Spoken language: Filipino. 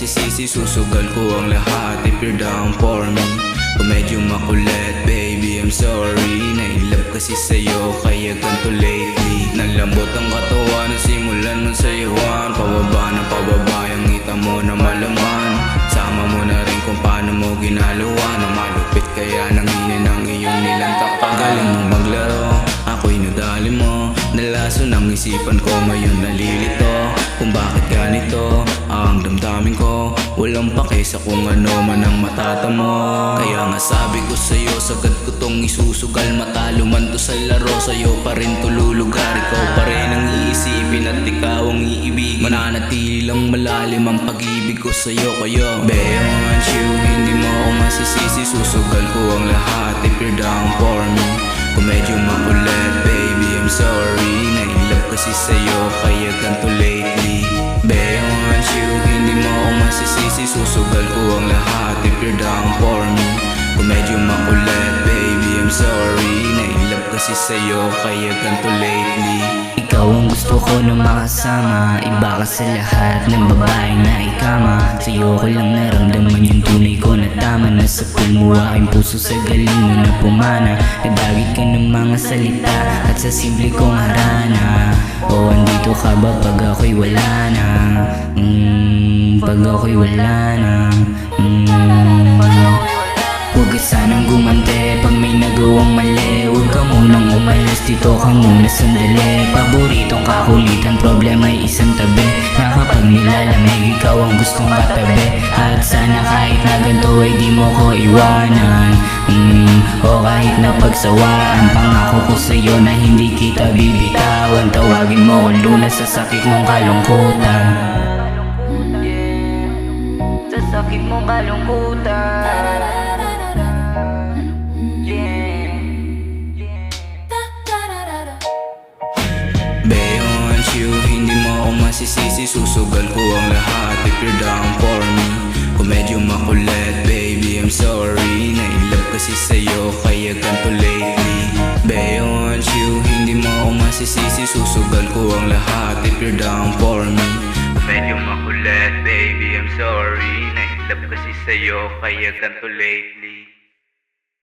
masisisi, susugal ko ang lahat if you're down for me. Kung medyo makulit, baby, I'm sorry. Na-inlove kasi sa'yo, kaya ganito lately. Nalambot ang katawan, simulan ng sayawan. Pababa na pababa, yung ngita mo na malaman. Sama mo na rin kung paano mo ginalawa. Na malupit kaya nanginin ang iyong nilantakan. Galing mo maglaro, ako'y nadali mo. Nalaso ng isipan ko, ngayon nalilito. Kung bakit ganito ang damdamin ko. Walang pake sa kung ano man ang matatamo. Kaya nga sabi ko sa'yo, sagad ko tong isusugal. Matalo man to sa laro, sa'yo pa rin tululugar. Ikaw pa rin ang iisipin at ikaw ang iibig. Mananatili lang malalim ang pag-ibig ko sa'yo. Kaya babe, I want you, hindi mo ako masisisi. Susugal ko ang lahat if you're down for me. Kung medyo makulit, baby, I'm sorry. Na-inlove kasi sa'yo, kaya ganito lately. Babe, I want you, hindi mo ako masisisi. Susugal ko ang lahat if you're down for me. Kung medyo makulit, baby, I'm sorry. Na-inlove kasi sa'yo, kaya ganito lately. Ikaw ang gusto ko na makasama. Iba ka sa lahat ng babae na ikama. Sa'yo ko lang naramdaman yung tunay ko na tama. Nasa puno aking puso sa galing mo na pumana. Nagdagit ka ng mga salita at sa simple kong harana. O andito ka ba pag ako'y wala na? Pag ako'y wala na. Huwag ka sanang gumante pag may nagawang mali. Huwag ka munang umalis, dito ka muna sandali. Paboritong kakulitan, problema ay isang tabi. Na kapag nilalamig, ikaw ang gustong katabi. At sana kahit na ganito ay di mo ko iwanan. O kahit na pagsawaan, pangako ko sa'yo na hindi kita bibitawan. Tawagin mo ko lunas sa sakit mong kalungkutan. Sa sakit mong kalungkutan. Babe, I want you, hindi mo ako masisisi. Susugal ko ang lahat if you're down for me. Kung medyo makulit, baby, I'm sorry. Na-inlove kasi sa'yo, kaya ganito lately. Babe, I want you, hindi mo ako masisisi. Susugal ko ang lahat if you're down for me. Kung medyo makulit, baby, I'm sorry. Na-inlove kasi sa'yo, kaya ganito lately.